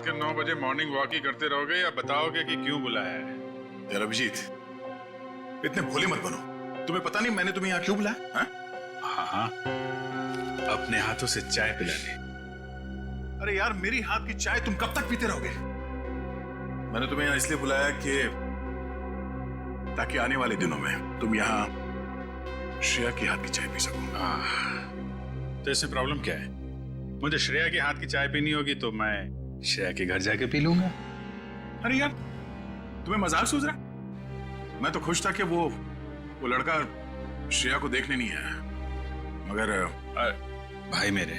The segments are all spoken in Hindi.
के 9 बजे मॉर्निंग वॉक ही करते रहोगे या बताओगे कि क्यों बुलाया है? यार अभिजीत, इतने भोले मत बनो। तुम्हें पता नहीं मैंने तुम्हें यहाँ क्यों बुलाया? हाँ, अपने हाथों से चाय पिलाने। अरे यार, मेरी हाथ की चाय तुम कब तक पीते रहोगे? मैंने तुम्हें यहाँ इसलिए बुलाया कि ताकि आने वाले दिनों में तुम यहाँ श्रेया की हाथ की चाय पी सको। तो इसमें प्रॉब्लम क्या है? मुझे श्रेया के हाथ की चाय पीनी होगी तो मैं श्रेया के घर जाके पी लूंगा। अरे यार, तुम्हें मजाक सूझ रहा? मैं तो खुश था कि वो लड़का श्रेया को देखने नहीं आया, मगर भाई मेरे,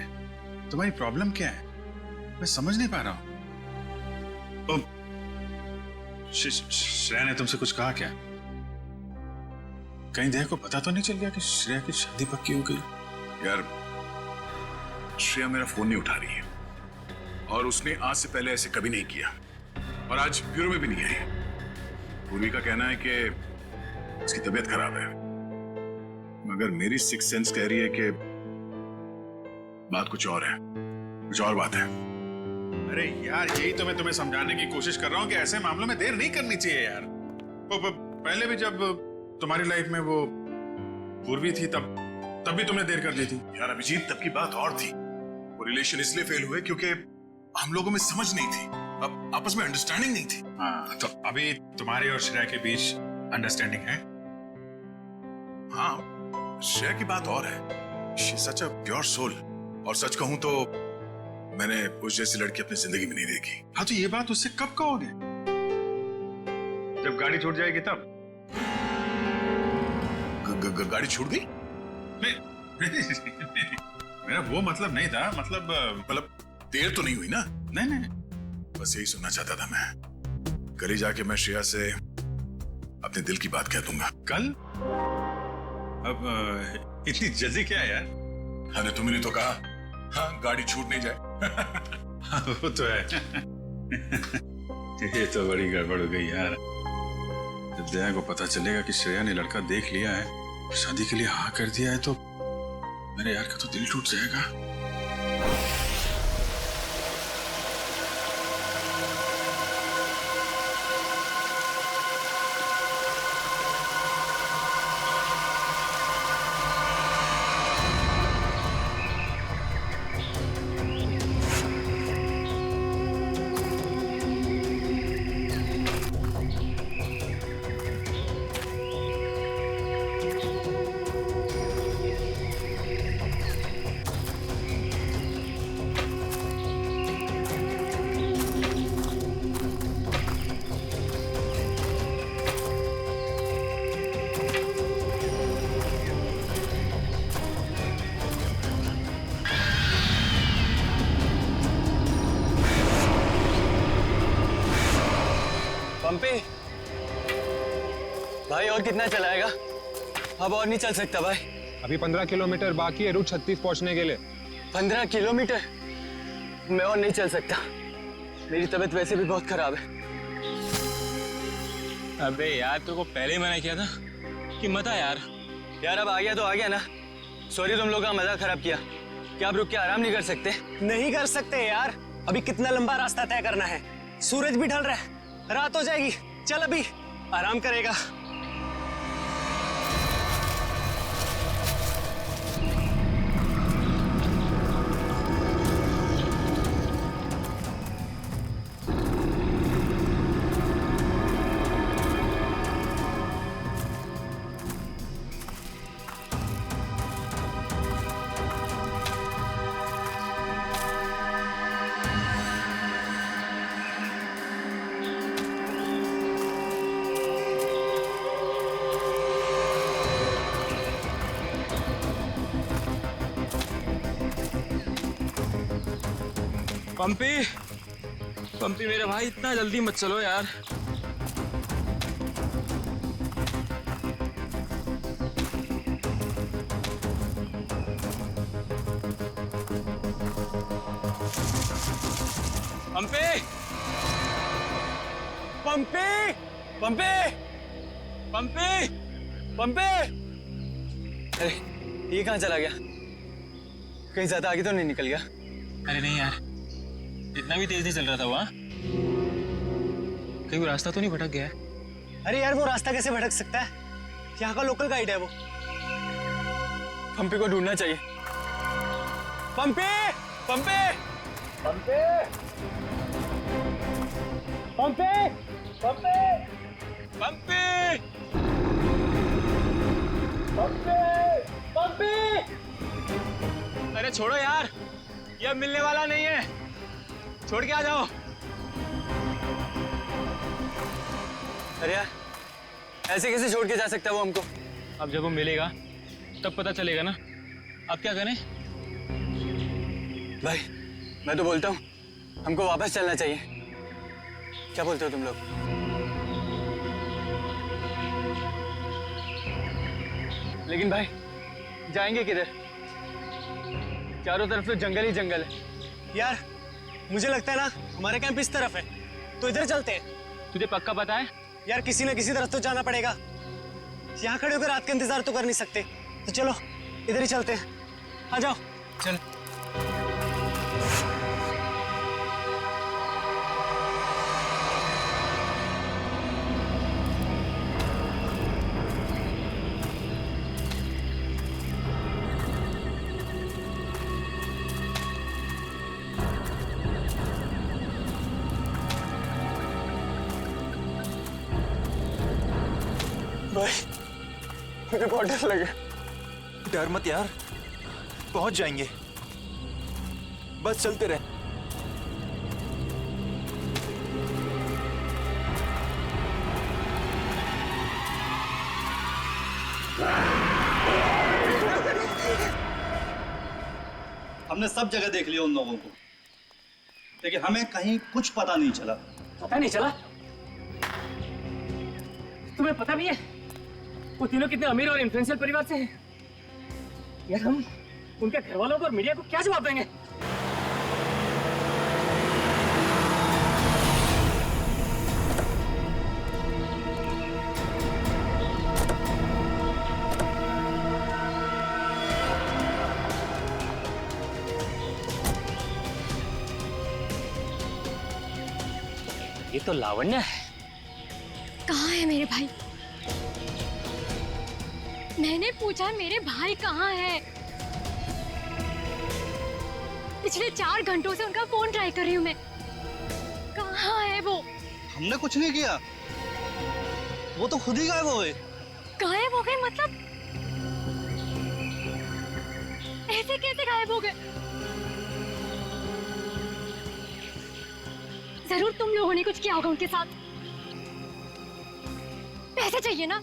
तुम्हारी प्रॉब्लम क्या है? मैं समझ नहीं पा रहा हूं। श्रेया ने तुमसे कुछ कहा क्या? कहीं देह को पता तो नहीं चल गया कि श्रेया की शादी पक्की हो गई? यार, श्रेया मेरा फोन नहीं उठा रही है और उसने आज से पहले ऐसे कभी नहीं किया और आज ब्यूरो में भी नहीं आई। पूर्वी का कहना है कि उसकी तबीयत खराब है, मगर मेरी सिक्स सेंस कह रही है कि बात कुछ और है, कुछ और बात है। अरे यार, यही तो मैं तुम्हें समझाने की कोशिश कर रहा हूं कि ऐसे मामलों में देर नहीं करनी चाहिए यार। पहले भी जब तुम्हारी लाइफ में वो पूर्वी थी तब भी तुमने देर कर दी थी। यार अभिजीत, तब की बात और थी। वो रिलेशन इसलिए फेल हुए क्योंकि हम लोगों में समझ नहीं थी, अब आपस में अंडरस्टैंडिंग नहीं थी। हाँ, तो अभी तुम्हारे और श्रेया के बीच अंडरस्टैंडिंग है? हाँ, श्रेया की बात और है। She such a pure soul, और सच कहूं तो मैंने उस जैसी लड़की अपनी जिंदगी में नहीं देखी। हाँ, तो ये बात उससे कब कहोगे? जब गाड़ी छूट जाएगी तब? गाड़ी छूट गई? नहीं, मेरा वो मतलब नहीं था। मतलब देर तो नहीं हुई ना? नहीं, बस यही सुनना चाहता था मैं। कल ही जाके मैं श्रेया से अपने दिल की बात कह दूंगा। कल? अब इतनी जल्दी क्या है यार? अरे तुमने तो कहा, हाँ, गाड़ी छूट नहीं जाए। वो तो है। ये तो बड़ी गड़बड़ हो गई यार। जब दया को पता चलेगा कि श्रेया ने लड़का देख लिया है, शादी के लिए हाँ कर दिया है, तो मेरे यार का तो दिल टूट जाएगा। पंपी भाई, और कितना चलाएगा? अब और नहीं चल सकता भाई। अभी 15 किलोमीटर बाकी है रूट 36 पहुंचने के लिए। 15 किलोमीटर? मैं और नहीं चल सकता, मेरी तबीयत वैसे भी बहुत खराब है। अबे यार, तेरे को पहले ही मना किया था कि मत आ यार। यार अब आ गया तो आ गया ना। सॉरी, तुम लोग का मजा खराब किया। क्या आप रुक के आराम नहीं कर सकते? नहीं कर सकते यार, अभी कितना लंबा रास्ता तय करना है। सूरज भी ढल रहा है, रात हो जाएगी। चल अभी आराम करेगा। पंपी मेरे भाई, इतना जल्दी मत चलो यार। पंपी पंपी पंपी पंपी पंपी! अरे ये कहाँ चला गया? कहीं ज्यादा आगे तो नहीं निकल गया? अरे नहीं यार, इतना भी तेज नहीं चल रहा था वहाँ। कहीं वो रास्ता तो नहीं भटक गया है? अरे यार वो रास्ता कैसे भटक सकता है? यहाँ का लोकल गाइड है वो। पंपी को ढूंढना चाहिए। पंपी, पंपी, पंपी, पंपी, पंपी, पंपी! पंपी, पंपी। अरे छोड़ो यार, ये अब मिलने वाला नहीं है। छोड़ के आ जाओ। अरे यार, ऐसे कैसे छोड़ के जा सकता है वो हमको? अब जब वो मिलेगा तब पता चलेगा ना। अब क्या करें? भाई, मैं तो बोलता हूँ हमको वापस चलना चाहिए। क्या बोलते हो तुम लोग? लेकिन भाई, जाएंगे किधर? चारों तरफ तो जंगल ही जंगल है। यार मुझे लगता है ना हमारे कैंप इस तरफ है, तो इधर चलते हैं। तुझे पक्का पता है? यार किसी न किसी तरफ तो जाना पड़ेगा। यहाँ खड़े होकर रात का इंतजार तो कर नहीं सकते, तो चलो इधर ही चलते हैं। आ जाओ। चल। भाई, मुझे बहुत डर लगा। डर मत यार, पहुंच जाएंगे। बस चलते रहे। हमने सब जगह देख लिया उन लोगों को, लेकिन हमें कहीं कुछ पता नहीं चला। पता नहीं चला? तुम्हें पता भी है वो तीनों कितने अमीर और इन्फ्लुएंशियल परिवार से हैं? यार हम उनके घर वालों को और मीडिया को क्या जवाब देंगे? ये तो लावण्य है। कहाँ है मेरे भाई? मैंने पूछा मेरे भाई कहाँ है? पिछले 4 घंटों से उनका फोन ट्राई कर रही हूँ मैं। कहाँ है वो? हमने कुछ नहीं किया, वो तो खुद ही गायब हो गए। गायब हो गए मतलब? ऐसे कैसे गायब हो गए? जरूर तुम लोगों ने कुछ किया होगा उनके साथ। पैसे चाहिए ना?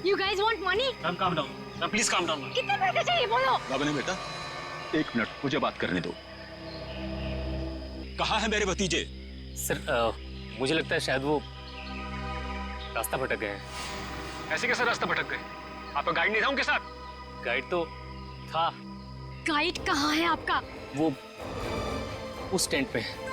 You guys want money? Calm down. Please calm down. कितने पैसे चाहिए बोलो? रावण बेटा, 1 मिनट मुझे बात करने दो। कहाँ है मेरे भतीजे? सर मुझे लगता है शायद वो रास्ता भटक गए हैं। ऐसे कैसे रास्ता भटक गए? आपका गाइड नहीं था उनके साथ? गाइड तो था। गाइड कहाँ है आपका? वो उस टेंट पे है।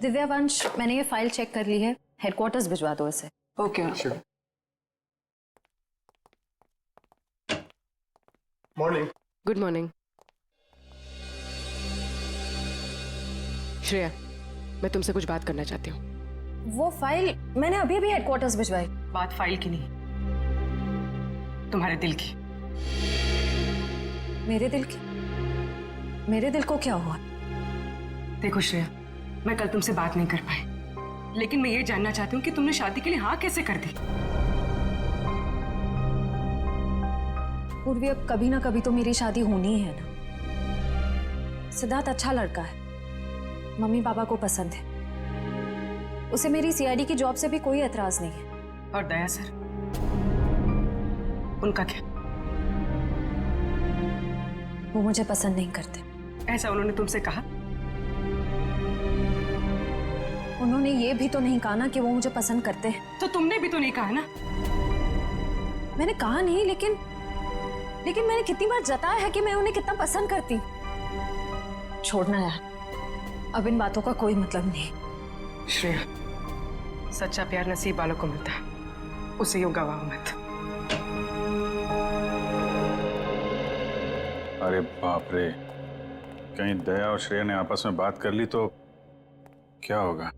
दिव्या वंश, मैंने ये फाइल चेक कर ली है। हेडक्वार्टर्स भिजवा दो इसे। Okay. Morning. Good morning. Shreya, मैं तुमसे कुछ बात करना चाहती हूँ। वो फाइल मैंने अभी अभी हेडक्वार्टर्स भिजवाई। बात फाइल की नहीं, तुम्हारे दिल की। मेरे दिल की? मेरे दिल को क्या हुआ? देखो श्रेया, मैं कल तुमसे बात नहीं कर पाई, लेकिन मैं ये जानना चाहती हूँ कि तुमने शादी के लिए हाँ कैसे कर दी? पूर्वी, अब कभी ना कभी तो मेरी शादी होनी ही है ना। सिद्धार्थ अच्छा लड़का है, मम्मी पापा को पसंद है, उसे मेरी सीआईडी की जॉब से भी कोई एतराज नहीं है। और दया सर, उनका क्या? वो मुझे पसंद नहीं करते। ऐसा उन्होंने तुमसे कहा? उन्होंने ये भी तो नहीं कहा ना कि वो मुझे पसंद करते हैं। तो तुमने भी तो नहीं कहा ना? मैंने कहा नहीं, लेकिन मैंने कितनी बार जताया है कि मैं उन्हें कितना पसंद करती हूँ। छोड़ना यार, अब इन बातों का कोई मतलब नहीं। श्रेया, सच्चा प्यार नसीब वालों को मिलता है, उसे यूं गवाओ मत। अरे बाप रे, कहीं दया और श्रेया ने आपस में बात कर ली तो क्या होगा?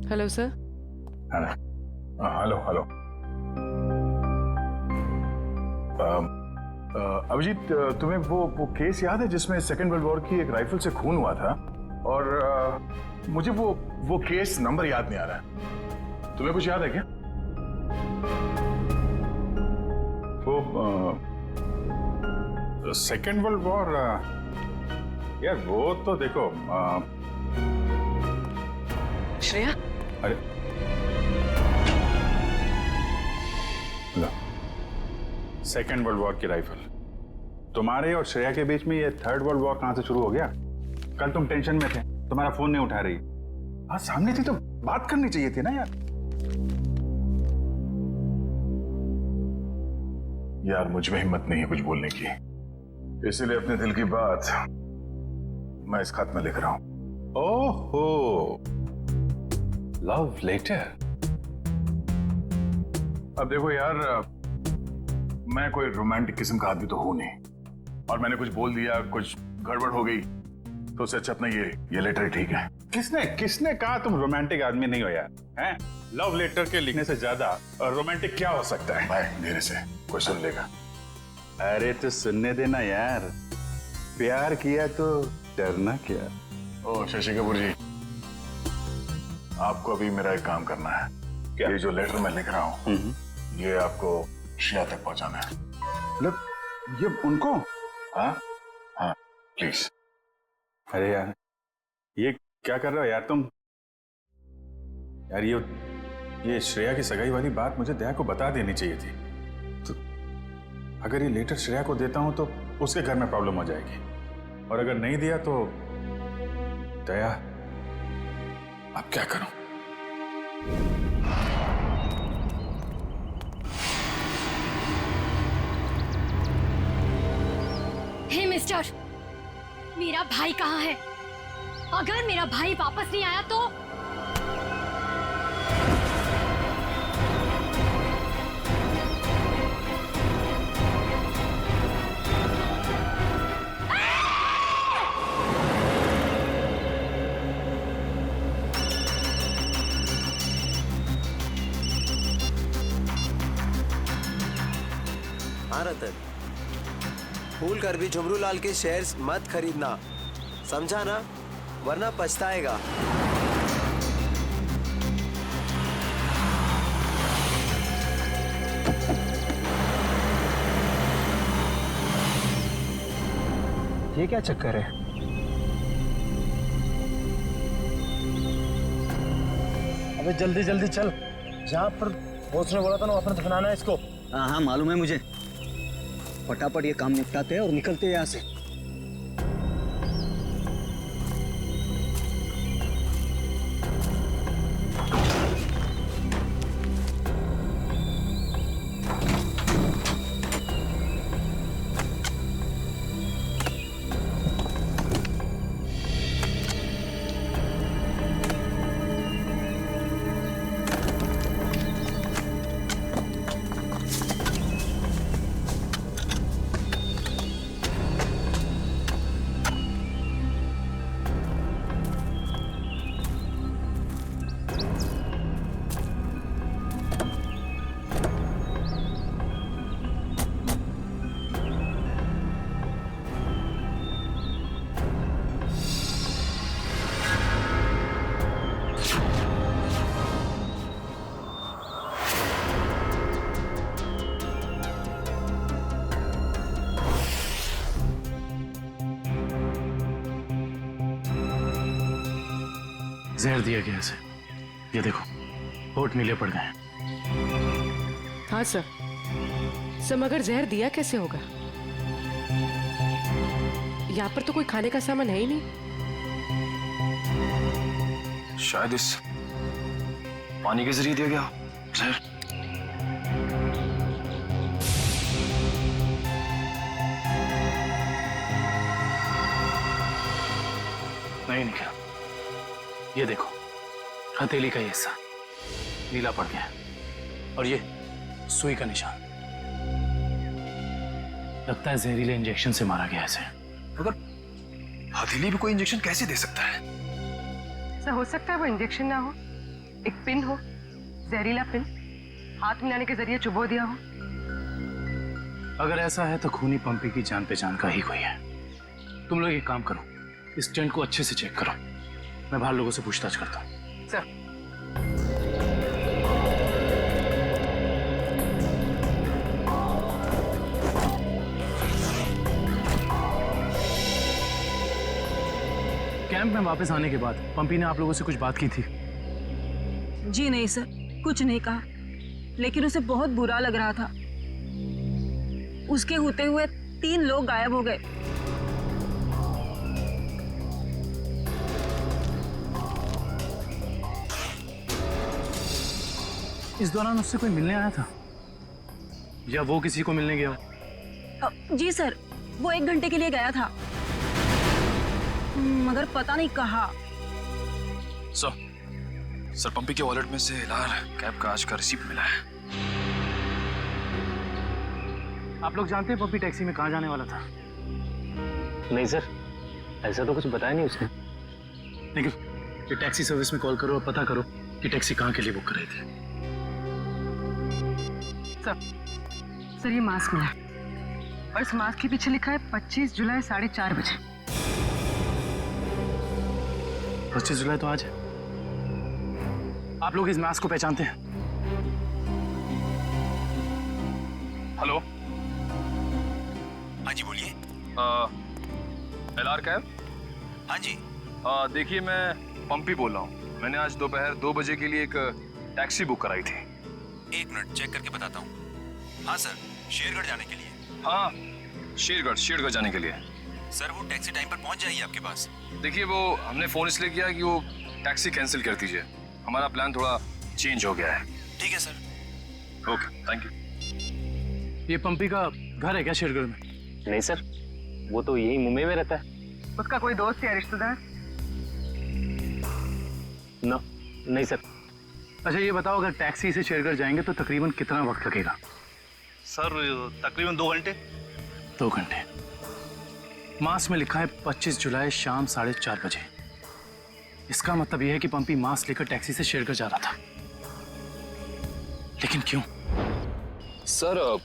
Hello sir. Hello hello. Abhijit, तुम्हें वो केस याद है जिसमें सेकेंड वर्ल्ड वॉर की एक राइफल से खून हुआ था? और मुझे वो केस नंबर याद नहीं आ रहा है। तुम्हें कुछ याद है क्या? वो सेकेंड वर्ल्ड वॉर, यार वो तो देखो श्रेया। अरे लो, सेकेंड वर्ल्ड वॉर की राइफल। तुम्हारे और श्रेया के बीच में ये थर्ड वर्ल्ड वॉर कहां से शुरू हो गया? कल तुम टेंशन में थे, तुम्हारा फोन नहीं उठा रही। हाँ, सामने थी तो बात करनी चाहिए थी ना यार। यार मुझ में हिम्मत नहीं है कुछ बोलने की, इसीलिए अपने दिल की बात मैं इस खत में लिख रहा हूं। ओहो, लव लेटर। अब देखो यार, मैं कोई रोमांटिक किस्म का आदमी तो हूं नहीं, और मैंने कुछ बोल दिया, कुछ गड़बड़ हो गई तो उससे अच्छा अपना ये लेटर ठीक है। किसने कहा तुम रोमांटिक आदमी नहीं हो यार? हैं? लव लेटर के लिखने से ज्यादा रोमांटिक क्या हो सकता है? भाई धीरे से, कोई सुन लेगा। अरे तो सुनने देना यार, प्यार किया तो डरना क्या? ओ शशि कपूर जी, आपको अभी मेरा एक काम करना है। क्या? ये जो लेटर मैं लिख रहा हूँ ये आपको श्रेया तक पहुंचाना है। मतलब ये उनको? हाँ हाँ प्लीज। अरे यार ये क्या कर रहे हो यार तुम? यार ये श्रेया की सगाई वाली बात मुझे दया को बता देनी चाहिए थी। तो अगर ये लेटर श्रेया को देता हूं तो उसके घर में प्रॉब्लम हो जाएगी, और अगर नहीं दिया तो दया, अब क्या करूं? हे मिस्टर, मेरा भाई कहाँ है? अगर मेरा भाई वापस नहीं आया तो हाँ रतन, भूल कर भी झुमरू लाल के शेयर्स मत खरीदना, समझा ना? वरना पछताएगा। ये क्या चक्कर है? अबे जल्दी जल्दी चल, जहाँ पर बॉस ने बोला था ना वहाँ पर दफनाना है इसको। हाँ हाँ मालूम है मुझे, फटाफट ये काम निपटाते हैं और निकलते हैं यहाँ से। जहर दिया गया इसे, ये देखो होठ नीले पड़ गए। हाँ सर, मगर जहर दिया कैसे होगा? यहाँ पर तो कोई खाने का सामान है ही नहीं। शायद इस पानी के जरिए दिया गया जहर। नहीं निकला, ये देखो हथेली का हिस्सा, नीला पड़ गया और ये सुई का निशान। लगता है जहरीले इंजेक्शन से मारा गया इसे। मगर हथेली भी कोई इंजेक्शन कैसे दे सकता है? ऐसा हो सकता है वो इंजेक्शन ना हो, एक पिन हो, जहरीला पिन हाथ मिलाने के जरिए चुबो दिया हो। अगर ऐसा है तो खूनी पंपी की जान पहचान का ही कोई है। तुम लोग एक काम करो, इस टेंट को अच्छे से चेक करो, मैं बाहर लोगों से पूछताछ करता हूँ। सर कैंप में वापस आने के बाद पंपी ने आप लोगों से कुछ बात की थी? जी नहीं सर, कुछ नहीं कहा, लेकिन उसे बहुत बुरा लग रहा था। उसके होते हुए 3 लोग गायब हो गए। इस दौरान उससे कोई मिलने आया था या वो किसी को मिलने गया? जी सर, वो 1 घंटे के लिए गया था, मगर पता नहीं कहाँ। सर पंपी के वॉलेट में से एलआर कैब का आज का रिसीप्ट मिला है। आप लोग जानते हैं पंपी टैक्सी में कहाँ जाने वाला था? नहीं सर, ऐसा तो कुछ बताया नहीं उसने। लेकिन ये टैक्सी सर्विस में कॉल करो और पता करो कि टैक्सी कहाँ के लिए बुक कर रही थी। सर ये मास्क मिला और इस मास्क के पीछे लिखा है 25 जुलाई 4:30 बजे। 25 जुलाई तो आज है। आप लोग इस मास्क को पहचानते हैं? हेलो, हाँ जी बोलिए। LR cab? हाँ जी। देखिए मैं पंपी बोल रहा हूँ। मैंdem आज दोपहर 2 बजे के लिए एक टैक्सी बुक कराई थी। 1 मिनट चेक करके बताता हूँ। हाँ सर, शेरगढ़ जाने के लिए। हाँ, शेरगढ़ जाने के लिए। सर वो टैक्सी टाइम पर पहुँच जाएगी आपके पास। देखिए वो हमने फोन इसलिए किया कि वो टैक्सी कैंसिल कर दीजिए, हमारा प्लान थोड़ा चेंज हो गया है। ठीक है सर। Okay, thank you. ये पंपी का घर है क्या शेरगढ़ में? नहीं सर, वो तो यही मुंबई में रहता है। उसका कोई दोस्त या रिश्तेदार? नहीं सर। अच्छा ये बताओ, अगर टैक्सी से शेरगढ़ जाएंगे तो तकरीबन कितना वक्त लगेगा? सर तकरीबन 2 घंटे। 2 घंटे। मास में लिखा है 25 जुलाई शाम 4:30 बजे। इसका मतलब यह है कि पंपी मास लेकर टैक्सी से शेरगढ़ जा रहा था। लेकिन क्यों? सर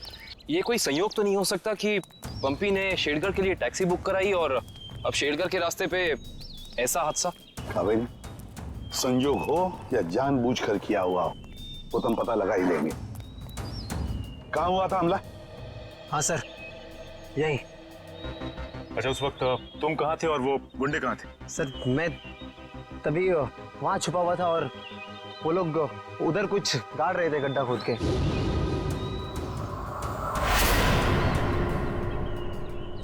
ये कोई संयोग तो नहीं हो सकता कि पंपी ने शेरगढ़ के लिए टैक्सी बुक कराई और अब शेरगढ़ के रास्ते पे ऐसा हादसा? काबिल, संयोग हो या जानबूझकर किया हुआ हो वो तुम पता लगा ही लेंगे। कहाँ हुआ था हमला? हाँ सर, यही। अच्छा उस वक्त तुम कहाँ थे और वो गुंडे कहाँ थे? सर मैं तभी वहाँ छुपा हुआ था और वो लोग उधर कुछ गाड़ रहे थे गड्ढा खोद के।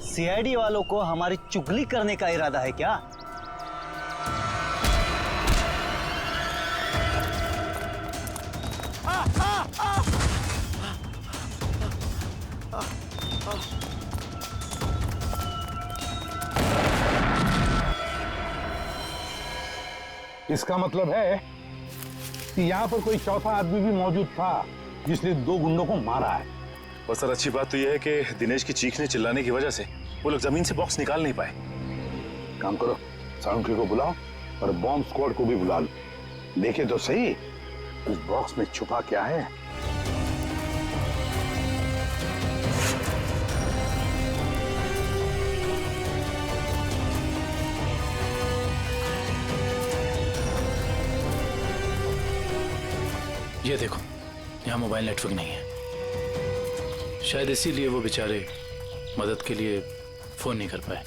सीआईडी वालों को हमारी चुगली करने का इरादा है क्या? इसका मतलब है कि यहाँ पर कोई चौथा आदमी भी मौजूद था जिसने 2 गुंडों को मारा है। और सर अच्छी बात तो यह है कि दिनेश की चीखने चिल्लाने की वजह से वो लोग जमीन से बॉक्स निकाल नहीं पाए। काम करो, साउंड्री को बुलाओ और बॉम्ब स्क्वाड को भी बुला लो। देखे तो सही उस बॉक्स में छुपा क्या है। ये देखो, यहाँ मोबाइल नेटवर्क नहीं है। शायद इसीलिए वो बेचारे मदद के लिए फोन नहीं कर पाए।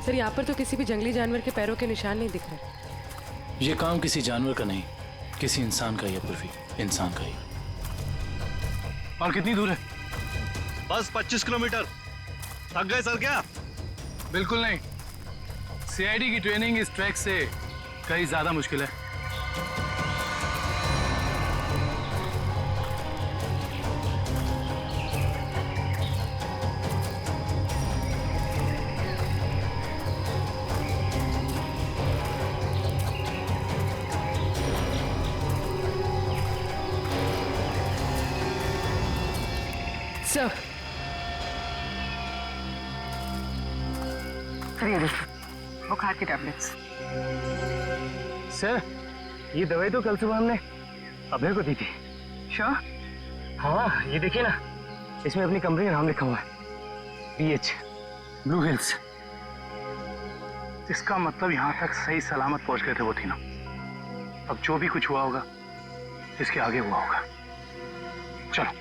सर यहाँ पर तो किसी भी जंगली जानवर के पैरों के निशान नहीं दिख रहे। ये काम किसी जानवर का नहीं, किसी इंसान का ही है पूर्वी, इंसान का ही। और कितनी दूर है? बस 25 किलोमीटर। थक गए सर क्या? बिल्कुल नहीं, सीआईडी की ट्रेनिंग इस ट्रैक से कहीं ज्यादा मुश्किल है। सर ये देखिए बुखार की टैबलेट्स। सर ये दवाई तो कल सुबह हमने अभय को दी थी। श्योर? हाँ ये देखिए ना, इसमें अपनी कंपनी का नाम लिखा हुआ है, BH ब्लू हिल्स। इसका मतलब यहाँ तक सही सलामत पहुंच गए थे वो तीनों। अब जो भी कुछ हुआ होगा इसके आगे हुआ होगा। चलो।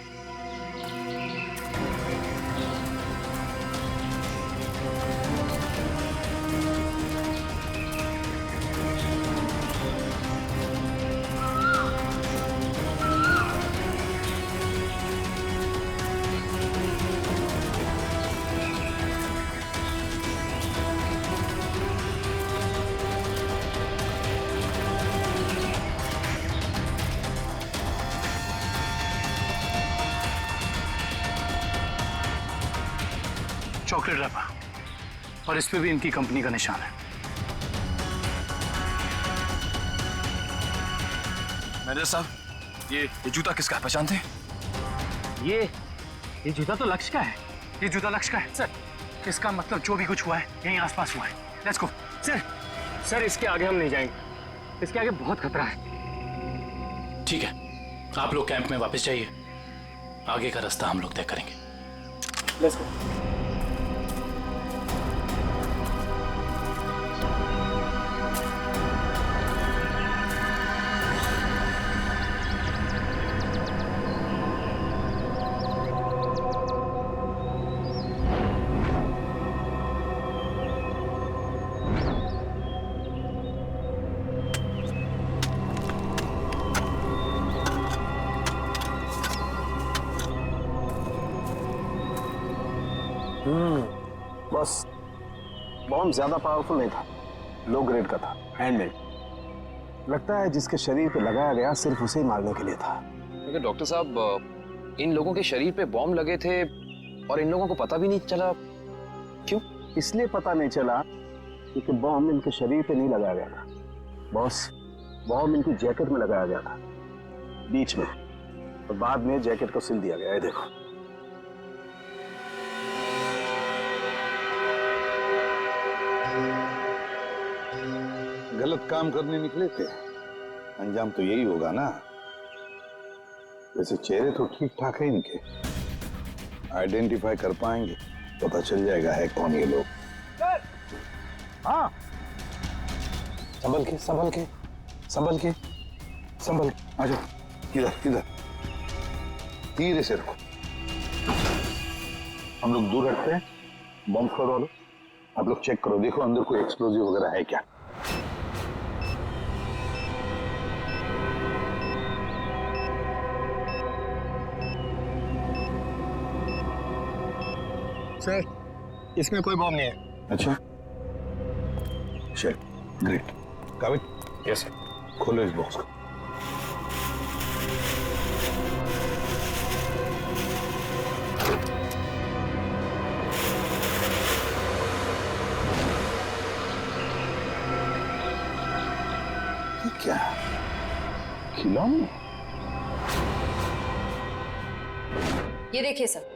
चॉकलेट रैपर और इस पे भी इनकी कंपनी का निशान है। मैनेजर साहब, ये जूता किसका है, पहचानते हैं? ये जूता तो लक्ष्य का है। ये जूता लक्ष्य का है सर। इसका मतलब जो भी कुछ हुआ है यहीं आसपास हुआ है। Let's go. सर इसके आगे हम नहीं जाएंगे, इसके आगे बहुत खतरा है। ठीक है, आप लोग कैंप में वापस जाइए, आगे का रास्ता हम लोग तय करेंगे। Let's go. बस बॉम्ब ज्यादा पावरफुल नहीं था, लो ग्रेड का था, हैंडमेड। लगता है जिसके शरीर पे लगाया गया सिर्फ उसे ही मारने के लिए था। लेकिन डॉक्टर साहब, इन लोगों के शरीर पे बॉम्ब लगे थे और इन लोगों को पता भी नहीं चला। क्यों? इसलिए पता नहीं चला क्योंकि बॉम्ब इनके शरीर पे नहीं लगाया गया था बॉस। बॉम्ब इनकी जैकेट में लगाया गया था बीच में, और बाद में जैकेट को सिल दिया गया है। देखो गलत काम करने निकले थे, अंजाम तो यही होगा ना। वैसे चेहरे तो ठीक ठाक है इनके, आइडेंटिफाई कर पाएंगे, पता चल जाएगा है कौन ये लोग। हाँ, संभल के संभल के संभल के संभल के आ जाओ, इधर इधर धीरे से रखो। हम लोग दूर हटते हैं, बॉम्ब स्क्वाड वालों आप लोग चेक करो, देखो अंदर कोई एक्सप्लोजिव वगैरह है क्या। सर इसमें कोई बॉम्ब नहीं है। अच्छा, चल ग्रेट। काबिल? Yes sir. खोलो इस बॉक्स को। ये क्या खिलौने? ये देखिए सर,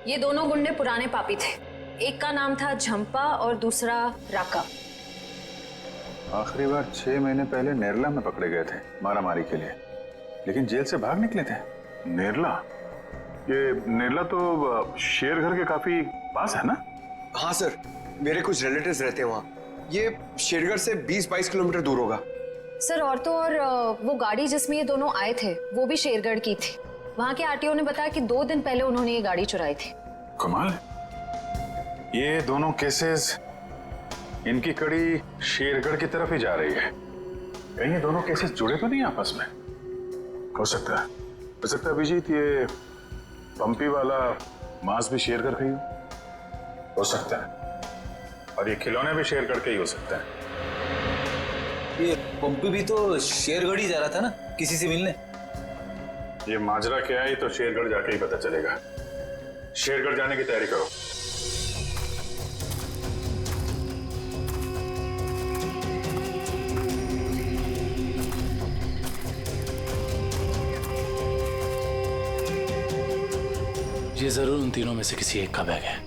ये दोनों गुंडे पुराने पापी थे। एक का नाम था झंपा और दूसरा राका। आखिरी बार 6 महीने पहले नेरला में पकड़े गए थे मारामारी के लिए, लेकिन जेल से भाग निकले थे। नेरला? ये नेरला तो शेरघर के काफी पास है ना? हाँ सर, मेरे कुछ रिलेटिव्स रहते हैं वहाँ। ये शेरघर से 20-22 किलोमीटर दूर होगा। सर और तो और वो गाड़ी जिसमें ये दोनों आए थे वो भी शेरगढ़ की थी। वहाँ के आरटीओ ने बताया कि 2 दिन पहले उन्होंने ये गाड़ी चुराई थी। कमाल, ये दोनों केसेस, इनकी कड़ी शेरगढ़ की तरफ ही जा रही है। कहीं ये दोनों केसेस जुड़े तो नहीं आपस में? हो सकता है अभिजीत, ये पंपी वाला मांस भी शेरगढ़ का ही हो सकता है, और ये खिलौने भी शेरगढ़ के ही हो सकते हैं। ये पंपी भी तो शेरगढ़ ही जा रहा था ना किसी से मिलने। ये माजरा क्या है तो शेरगढ़ जाके ही पता चलेगा। शेरगढ़ जाने की तैयारी करो। ये जरूर उन तीनों में से किसी एक का बैग है।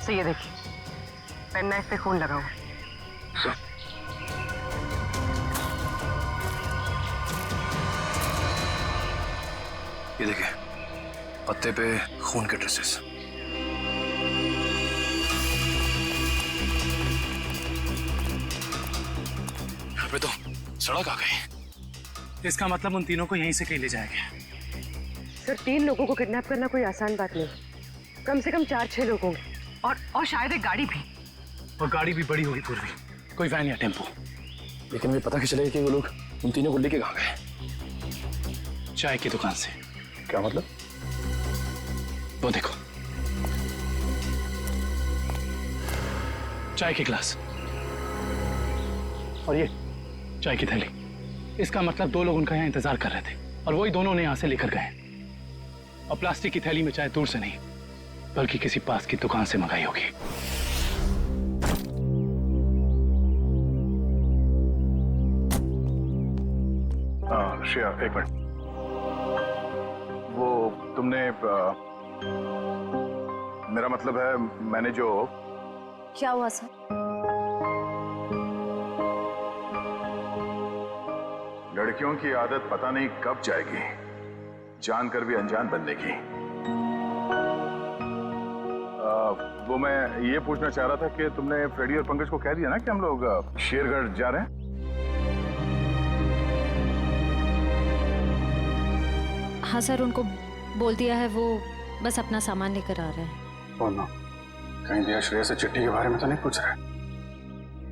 सर, ये देखिए, पेन नाइफ पे खून लगा हुआ है। ये देखिए, पत्ते पे खून के ट्रेसेस। यहाँ पे तो सड़क आ गई। इसका मतलब उन तीनों को यहीं से कहीं ले जाएंगे। सर, 3 लोगों को किडनैप करना कोई आसान बात नहीं। कम से कम 4-6 लोग होंगे और शायद एक गाड़ी भी। और गाड़ी भी बड़ी होगी पूर्वी, कोई वैन या टेम्पो। लेकिन मुझे पता कैसे चलेगा कि वो लोग उन तीनों को लेके कहाँ गए? चाय की दुकान से। क्या मतलब? वो देखो, चाय के गिलास और ये चाय की थैली। इसका मतलब 2 लोग उनका यहाँ इंतजार कर रहे थे और वही दोनों ने यहाँ से लेकर गए। और प्लास्टिक की थैली में चाय दूर से नहीं बल्कि किसी पास की दुकान से मंगाई होगी। श्रेया, एक मिनट। वो तुमने मेरा मतलब है, मैंने जो। क्या हुआ सर? लड़कियों की आदत पता नहीं कब जाएगी, जानकर भी अनजान बनने की। वो मैं ये पूछना चाह रहा था कि तुमने फ्रेडी और पंकज को कह दिया ना कि हम लोग शेरगढ़ जा रहे हैं? हाँ सर, उनको बोल दिया है। वो बस अपना सामान लेकर आ रहे हैं। बोलना कहीं दिया श्रेया से चिट्ठी के बारे में तो नहीं पूछ रहे?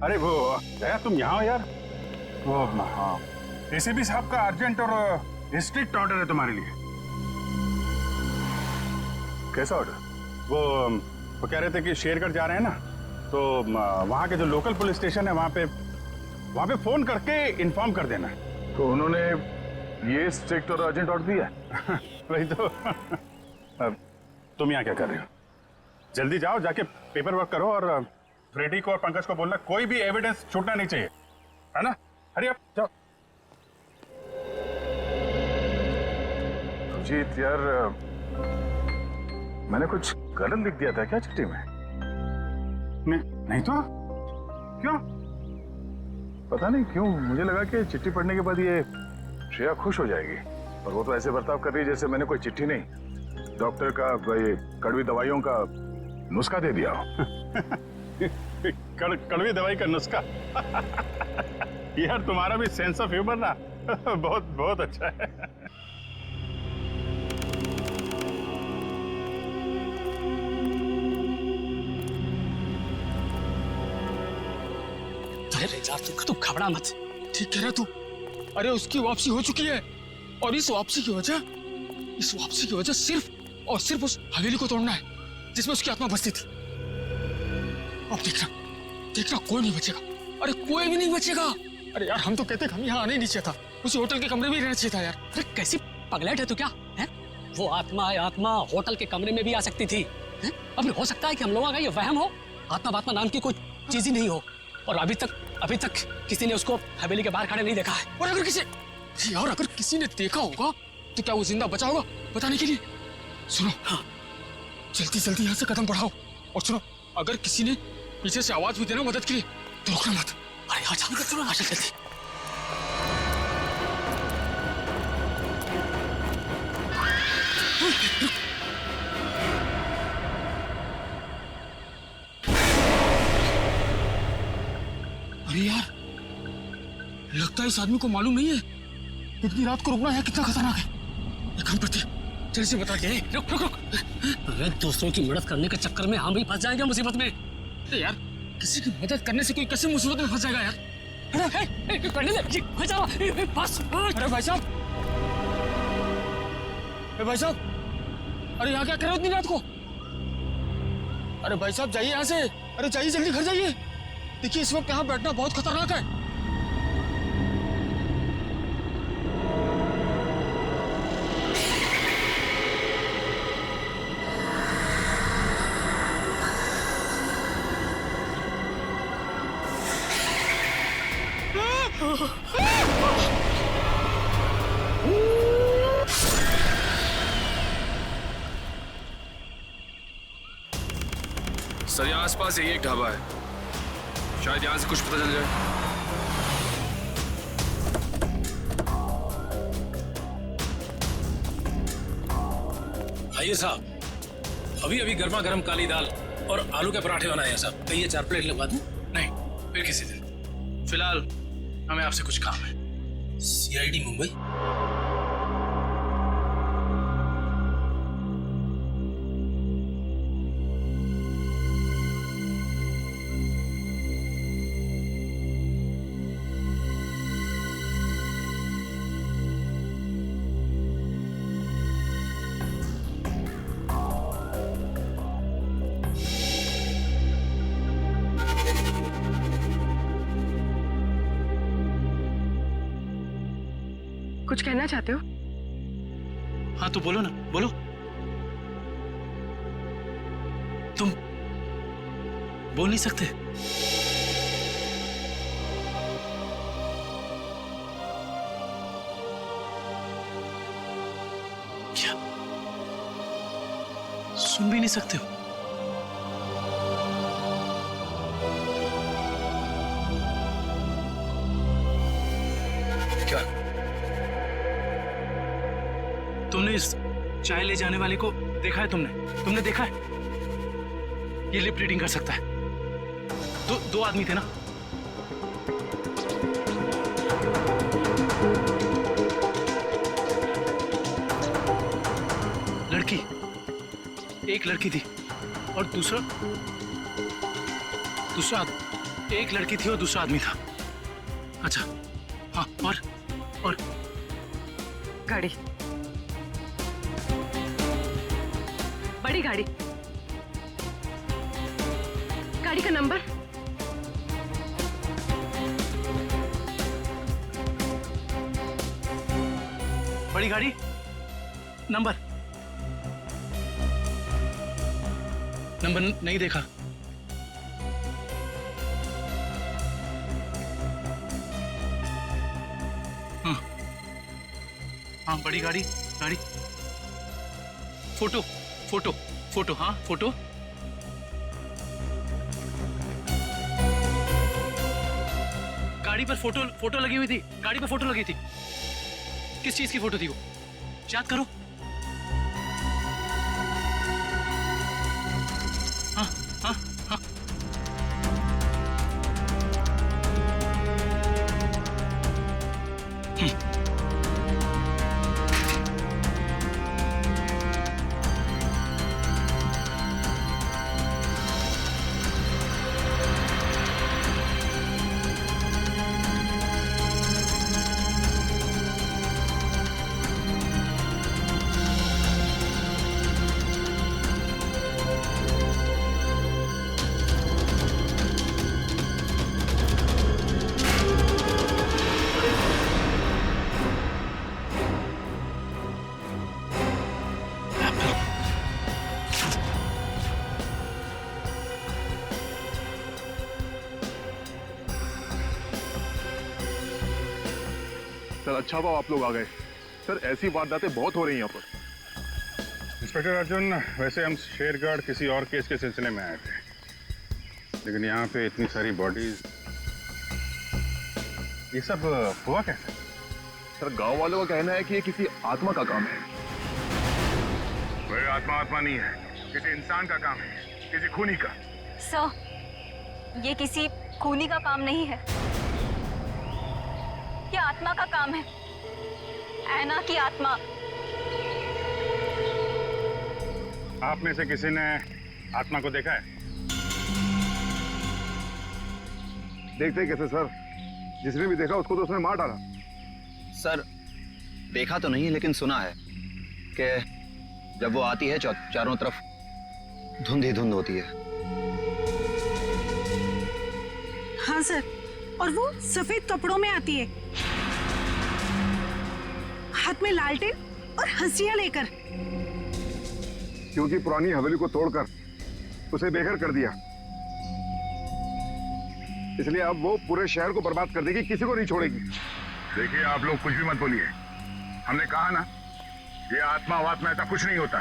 अरे वो दया, तुम यहाँ हो यार। वो हाँ, एसीपी साहब का अर्जेंट और स्ट्रिक्ट ऑर्डर है तुम्हारे लिए। कैसा ऑर्डर? वो कह रहे थे कि शेरगढ़ जा रहे हैं ना, तो वहाँ के जो लोकल पुलिस स्टेशन है वहाँ पे फोन करके इन्फॉर्म कर देना। तो उन्होंने ये स्ट्रिक्ट और अर्जेंट ऑर्डर दिया? वही तो। तुम यहाँ क्या कर रहे हो? जल्दी जाओ, जाके पेपर वर्क करो और फ्रेडी को और पंकज को बोलना कोई भी एविडेंस छूटना नहीं चाहिए, है ना? हरी आप जाओ। जीत यार, मैंने कुछ गलत लिख दिया था क्या चिट्ठी में? नहीं तो क्यों? पता नहीं क्यों मुझे लगा कि चिट्ठी पढ़ने के बाद ये श्रेया खुश हो जाएगी, और वो तो ऐसे बर्ताव कर रही है जैसे मैंने कोई चिट्ठी नहीं, डॉक्टर का ये कड़वी दवाइयों का नुस्खा दे दिया हो। कड़वी दवाई का नुस्खा? यार तुम्हारा भी सेंस ऑफ ह्यूमर ना बहुत बहुत अच्छा है। अरे यार तू घबरा मत, ठीक कह रहा तू। अरे उसकी वापसी हो चुकी है और इस वापसी की वजह सिर्फ और सिर्फ उस हवेली को तोड़ना है जिसमें उसकी आत्मा बसती थी। अब देखना कोई नहीं बचेगा। अरे कोई भी नहीं बचेगा। अरे यार हम तो कहते हम यहाँ आने नहीं चाहिए था, उसी होटल के कमरे में ही रहना चाहिए था यार। अरे कैसी पगलेट है तू क्या है? वो आत्मा होटल के कमरे में भी आ सकती थी। अब हो सकता है कि हम लोगों का ये वहम हो, आत्मा नाम की कोई चीज ही नहीं हो। और अभी तक किसी ने उसको हवेली के बाहर खड़े नहीं देखा है। और अगर किसी ने देखा होगा तो क्या वो जिंदा बचा होगा बताने के लिए? सुनो, हाँ, जल्दी यहाँ से कदम बढ़ाओ। और सुनो, अगर किसी ने पीछे से आवाज भी देना मदद के लिए तो रोकना मत। अरे हाँ, चलो जल्दी। अरे यार, लगता है इस आदमी को मालूम नहीं है इतनी रात को रुकना है कितना खतरनाक है। एक काम करते हैं, जल्दी से बता के। रुक। अरे दूसरों की मदद करने के चक्कर में हम भी फंस जाएंगे मुसीबत में। अरे यार, किसी की मदद करने से कोई कैसे मुसीबत में फंस जाएगा यार? अरे भाई साहब, अरे यहाँ क्या कर रहे हो इतनी रात को? अरे भाई साहब जाइए यहाँ से। अरे जाइए, जल्दी घर जाइए। देखिए इस वक्त यहाँ बैठना बहुत खतरनाक है। सर यहाँ आसपास यही एक ढाबा है, शायद यहाँ से कुछ पता चल जाए। आइए साहब, अभी अभी गर्मा गर्म काली दाल और आलू के पराठे बनाए हैं साहब। कहिए 4 प्लेट लगवा दूं? नहीं, फिर किसी दिन। फिलहाल हमें आपसे कुछ काम है। CID मुंबई। कुछ कहना चाहते हो? हाँ तो बोलो ना, बोलो। तुम बोल नहीं सकते? क्या सुन भी नहीं सकते हो? क्या तुमने इस चाय ले जाने वाले को देखा है? तुमने देखा है? ये लिप रीडिंग कर सकता है। दो आदमी थे ना? लड़की, एक लड़की थी और दूसरा एक लड़की थी और दूसरा आदमी था। अच्छा हाँ, और गाड़ी, बड़ी गाड़ी, गाड़ी का नंबर? बड़ी गाड़ी नंबर नहीं देखा। हाँ बड़ी गाड़ी, फोटो हाँ फोटो। गाड़ी पर फोटो लगी हुई थी, गाड़ी पर फोटो लगी थी। किस चीज की फोटो थी वो? याद करो। हाँ हाँ हाँ सर अच्छा हुआ आप लोग आ गए। सर ऐसी वारदातें बहुत हो रही हैं यहाँ पर। इंस्पेक्टर अर्जुन, वैसे हम शेरगढ़ किसी और केस के सिलसिले में आए थे, लेकिन यहाँ पे इतनी सारी बॉडीज, ये सब हुआ कैसे? सर गांव वालों का कहना है कि ये किसी आत्मा का काम है। कोई आत्मा नहीं है, किसी इंसान का काम है, किसी खूनी का। सर, ये किसी खूनी का काम नहीं है, ये आत्मा का काम है। ऐना की आत्मा। आप में से किसी ने आत्मा को देखा है? देखते कैसे सर, जिसने भी देखा उसको तो उसने मार डाला। सर देखा तो नहीं, लेकिन सुना है कि जब वो आती है चारों तरफ धुंध ही धुंध होती है। हाँ सर, और वो सफेद कपड़ों में आती है, हाथ में लालटेन और हंसिया लेकर। क्योंकि पुरानी हवेली को तोड़कर उसे बेघर कर दिया, इसलिए अब वो पूरे शहर को बर्बाद कर देगी, किसी को नहीं छोड़ेगी। देखिए आप लोग कुछ भी मत बोलिए, हमने कहा ना ये आत्मा वात्मा ऐसा कुछ नहीं होता,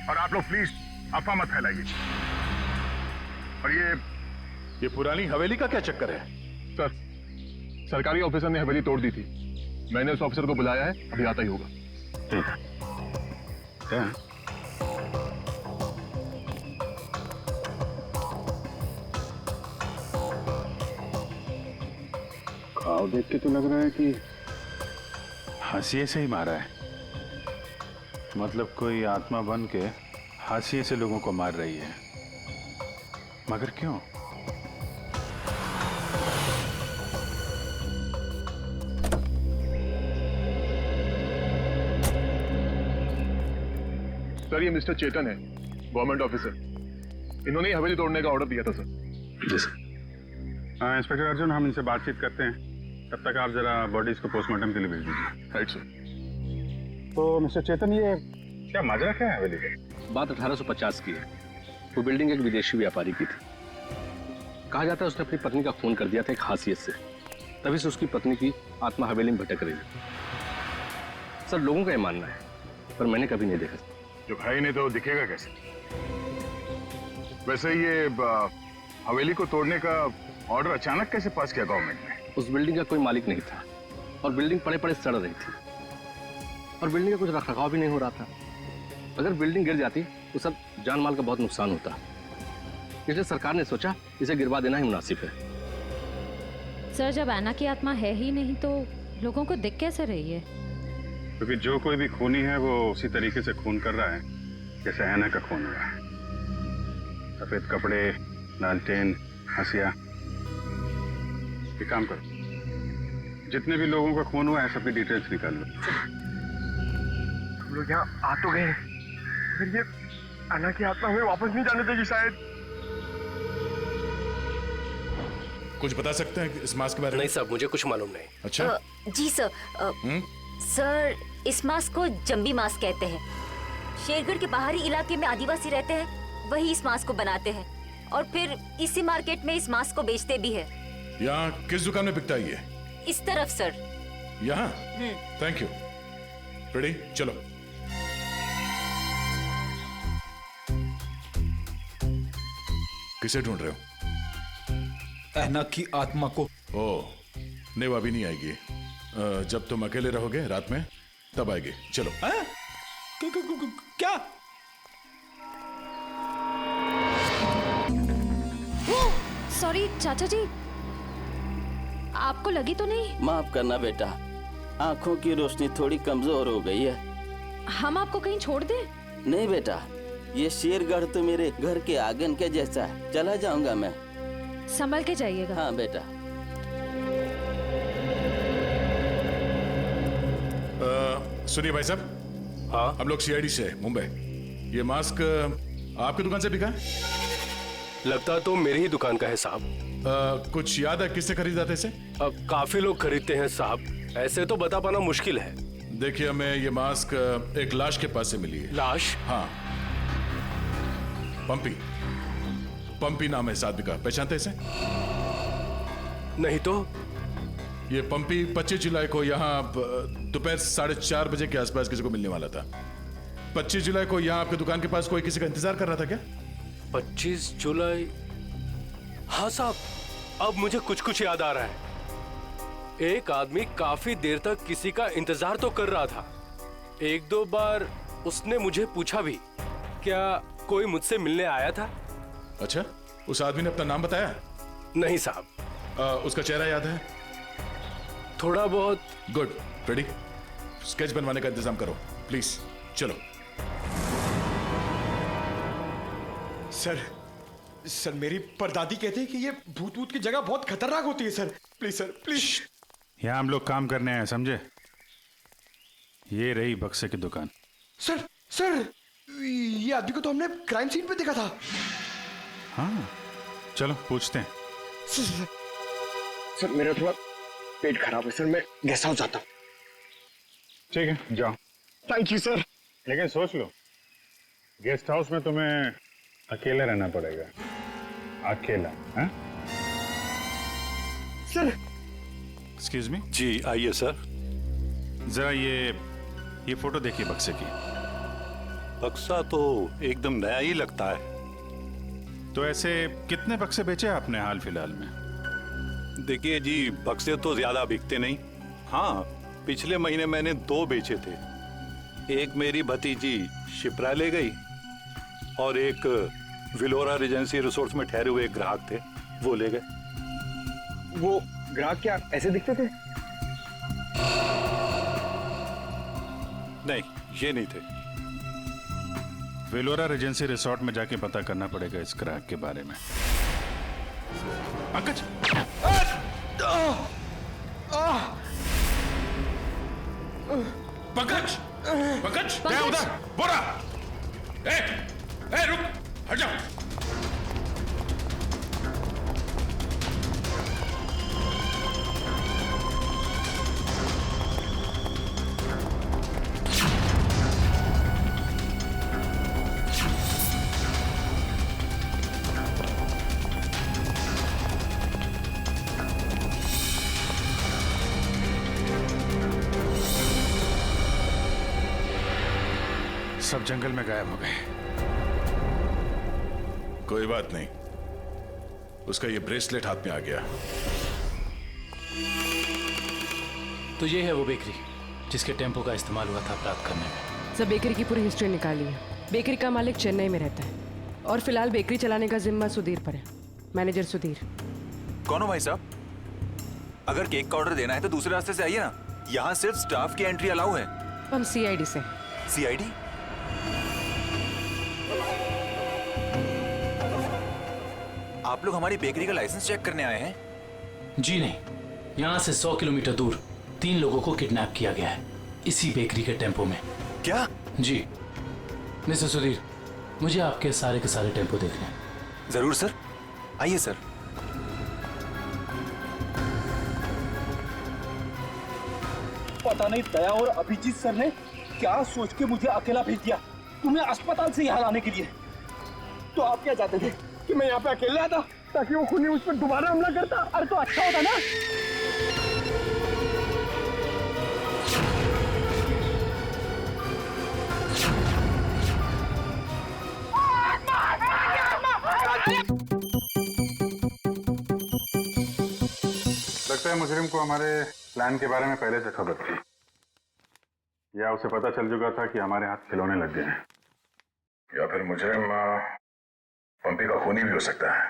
और आप लोग प्लीज अफवाह मत फैलाइए। और ये पुरानी हवेली का क्या चक्कर है? सर, सरकारी ऑफिसर ने हवेली तोड़ दी थी। मैंने उस ऑफिसर को बुलाया है, अभी आता ही होगा। क्या? घाव देख के तो लग रहा है कि हाशिए से ही मारा है। मतलब कोई आत्मा बन के हाशिए से लोगों को मार रही है। मगर क्यों? सर, ये मिस्टर चेतन है, गवर्नमेंट ऑफिसर। इन्होंने ही हवेली तोड़ने का ऑर्डर दिया था सर। जी सर। इंस्पेक्टर अर्जुन, हम इनसे बातचीत करते हैं। तब तक आप जरा बॉडीज को पोस्टमार्टम के लिए भेज दीजिए। Right sir. तो मिस्टर चेतन, ये क्या माजरा क्या है हवेली का? बात 1850 की है। वो बिल्डिंग एक विदेशी व्यापारी की थी। कहा जाता है उसने अपनी पत्नी का खून कर दिया था एक हासियत से। तभी से उसकी पत्नी की आत्मा हवेली में भटक रही है। सर, लोगों का ये मानना है, पर मैंने कभी नहीं देखा। जो भाई ने तो दिखेगा कैसे? वैसे ये हवेली को तोड़ने का ऑर्डर अचानक कैसे पास किया गवर्नमेंट ने? उस बिल्डिंग का कोई मालिक नहीं था और बिल्डिंग पड़े पड़े सड़ रही थी और बिल्डिंग का कुछ रखरखाव भी नहीं हो रहा था। अगर बिल्डिंग गिर जाती तो सब जान माल का बहुत नुकसान होता। इसलिए सरकार ने सोचा इसे गिरवा देना ही मुनासिब है। सर, जब ऐना की आत्मा है ही नहीं तो लोगों को दिख कैसे रही है? क्योंकि जो कोई भी खूनी है वो उसी तरीके से खून कर रहा है जैसे ऐना का खून हुआ है। सफेद कपड़े, लालटेन, हंसिया। एक काम करो, जितने भी लोगों का खून हुआ है सबकी डिटेल्स निकाल लो। हम लोग यहाँ आ तो गए, फिर ये अन्ना की आत्मा हमें वापस नहीं जाने देगी शायद। कुछ बता सकते हैं इस मास्क के बारे में? नहीं साहब, मुझे कुछ मालूम नहीं। अच्छा। जी सर। सर, इस मास्क को जंबी मास्क कहते हैं। शेरगढ़ के बाहरी इलाके में आदिवासी रहते हैं, वही इस मास्क को बनाते हैं और फिर इसी मार्केट में इस मास्क को बेचते भी है। यहाँ किस दुकान में बिकता है ये? इस तरफ सर। यहाँ? Thank you. रेडी, चलो। किसे ढूंढ रहे हो? ऐना की आत्मा को। ओह, नहीं वो अभी नहीं आएगी। जब तुम अकेले रहोगे रात में तब आएगी। चलो। क्या? सॉरी चाचा जी, आपको लगी तो नहीं? माफ करना बेटा, आंखों की रोशनी थोड़ी कमजोर हो गई है। हम आपको कहीं छोड़ दें? नहीं बेटा, ये शेरगढ़ तो मेरे घर के आंगन के जैसा है। चला जाऊंगा मैं। संभल के जाइएगा। हाँ बेटा। सुनिए भाई साहब। हाँ, हम लोग सीआईडी से मुंबई। ये मास्क आपकी दुकान से बिका है? लगता तो मेरी ही दुकान का है साहब। कुछ याद है किससे खरीदा था इसे? काफी लोग खरीदते हैं साहब, ऐसे तो बता पाना मुश्किल है। देखिए, हमें ये मास्क एक लाश के पास से मिली है। लाश? हाँ, पंपी। पंपी नाम है इस आदमी का, पहचानते इसे? नहीं तो। ये पंपी 25 जुलाई को यहाँ दोपहर 4:30 बजे के आसपास किसी को मिलने वाला था। 25 जुलाई को यहाँ आपके दुकान के पास कोई किसी का इंतजार कर रहा था क्या? 25 जुलाई? हाँ साहब, अब मुझे कुछ कुछ याद आ रहा है। एक आदमी काफी देर तक किसी का इंतजार तो कर रहा था। एक दो बार उसने मुझे पूछा भी, क्या कोई मुझसे मिलने आया था? अच्छा, उस आदमी ने अपना नाम बताया? नहीं साहब। उसका चेहरा याद है? थोड़ा बहुत। गुड। रेडी? स्केच बनवाने का इंतजाम करो प्लीज। चलो। सर, मेरी परदादी कहती है कि ये भूत की जगह बहुत खतरनाक होती है। Sir please. यहाँ हम लोग काम करने आए, समझे? ये रही बक्से की दुकान। सर, ये आदमी को तो हमने क्राइम सीन पे देखा था। हाँ, चलो पूछते हैं। सर, मेरा थोड़ा पेट खराब है सर, मैं गेस्ट हाउस जाता हूँ। ठीक है, जाओ। Thank you sir. लेकिन सोच लो, गेस्ट हाउस में तुम्हें अकेला रहना पड़ेगा। अकेला? हाँ? सर। Excuse me. जी आइए सर। जरा ये फोटो देखिए बक्से की। बक्सा तो एकदम नया ही लगता है। तो ऐसे कितने बक्से बेचे आपने हाल फिलहाल में? देखिए जी, बक्से तो ज्यादा बिकते नहीं। हाँ, पिछले महीने मैंने 2 बेचे थे। एक मेरी भतीजी शिप्रा ले गई और एक विलोरा रेजेंसी रिसोर्ट्स में ठहरे हुए एक ग्राहक थे, वो ले गए। वो ग्राहक क्या ऐसे दिखते थे? नहीं, ये नहीं थे। विलोरा रेजेंसी रिसोर्ट में जाके पता करना पड़ेगा इस ग्राहक के बारे में। पंकज! पंकज! पंकज! क्या उधर? बोरा! रुक! हट जाओ! सब जंगल में गायब हो गए। कोई बात नहीं, उसका ये ब्रेसलेट हाथ में आ गया। तो ये है वो बेकरी जिसके टेम्पो का इस्तेमाल हुआ था अपराध करने में। सब बेकरी की पूरी हिस्ट्री निकाली है। बेकरी का मालिक चेन्नई में रहता है और फिलहाल बेकरी चलाने का जिम्मा सुधीर पर है। मैनेजर सुधीर। कौन हो भाई साहब? अगर केक का ऑर्डर देना है तो दूसरे रास्ते से आइए ना, यहाँ सिर्फ स्टाफ की एंट्री अलाउ है। हम सीआईडी से। सीआईडी? आप लोग हमारी बेकरी का लाइसेंस चेक करने आए हैं? जी नहीं, यहाँ से 100 किलोमीटर दूर 3 लोगों को किडनैप किया गया है, इसी बेकरी के टेम्पो में। क्या? जी मिस्टर सुधीर, मुझे आपके सारे के सारे टेम्पो देखने हैं। जरूर सर, आइए सर। पता नहीं दया और अभिजीत सर ने क्या सोच के मुझे अकेला भेज दिया तुम्हें अस्पताल से यहाँ लाने के लिए। तो आप क्या चाहते थे कि मैं यहाँ पे अकेले आता ताकि वो खूनी उस पर दोबारा हमला करता? अरे तो अच्छा होता ना। लगता है मुजरिम को हमारे प्लान के बारे में पहले से खबर थी, या उसे पता चल चुका था कि हमारे हाथ खिलौने लग गए हैं। या फिर मुजरिम पंपी का खूनी भी हो सकता है।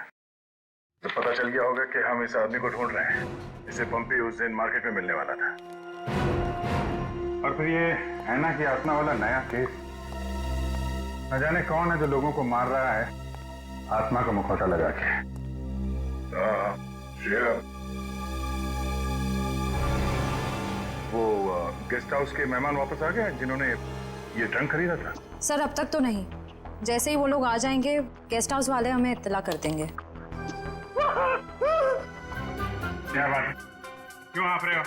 तो पता चल गया होगा कि हम इस आदमी को ढूंढ रहे हैं, जिसे पंपी उस दिन मार्केट में मिलने वाला था। और फिर ये ऐना की आत्मा वाला नया केस, न जाने कौन है जो लोगों को मार रहा है आत्मा का मुखौटा लगा के। वो गेस्ट हाउस के मेहमान वापस आ गए जिन्होंने ये ट्रंक खरीदा था? सर अब तक तो नहीं, जैसे ही वो लोग आ जाएंगे गेस्ट हाउस वाले हमें इत्तला कर देंगे। क्या बात है, क्यों आप रहे हो?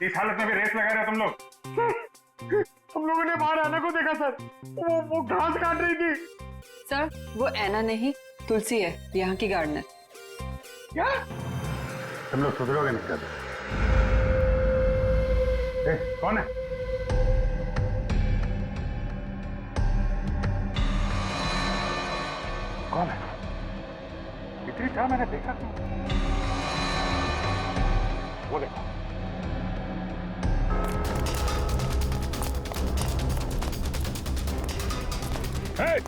इस हालत में भी रेस लगा रहे हो तुम लोग? हम लोगों ने बाहर ऐना को देखा सर, वो घास काट रही थी। सर वो ऐना नहीं, तुलसी है, यहाँ की गार्डनर। क्या? तुम लोग सुधरोगे नहीं कर? कौन है? कौन है? इतनी था मैंने देखा था। वो देखो। Hey!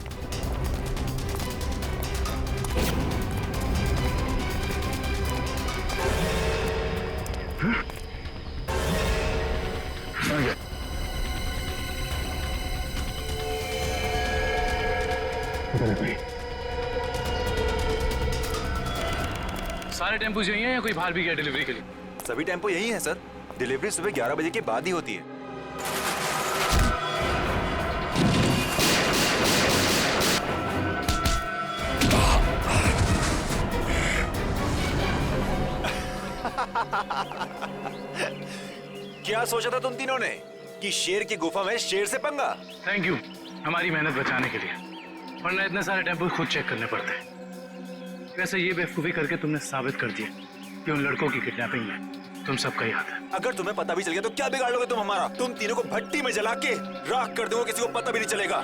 सारे टेम्पो यही हैं या कोई बाहर भी गया डिलीवरी के लिए? सभी टेम्पो यही हैं सर। डिलीवरी सुबह 11 बजे के बाद ही होती है। क्या सोचा था तुम तीनों ने कि शेर की गुफा में शेर से पंगा? थैंक यू हमारी मेहनत बचाने के लिए, वरना इतने सारे टेम्पो खुद चेक करने पड़ते हैं। वैसे ये बेवकूफी करके तुमने साबित कर दिया कि उन लड़कों की किडनैपिंग में तुम सबका ही हाथ है। अगर तुम्हें पता भी चल गया तो क्या बिगाड़ लोगे तुम हमारा? तुम तीनों को भट्टी में जला के राख कर दोगे, किसी को पता भी नहीं चलेगा।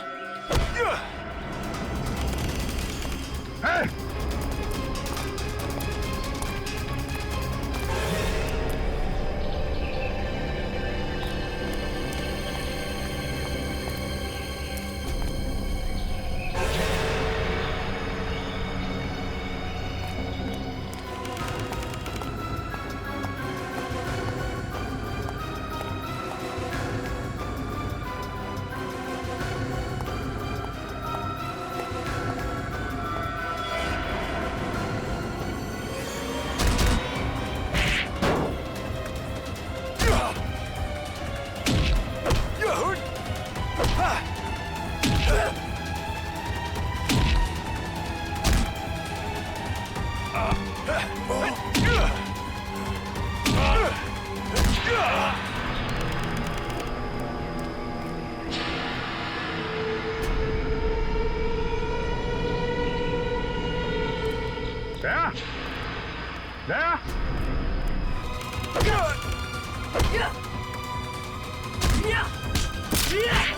दया, दया। Yeah!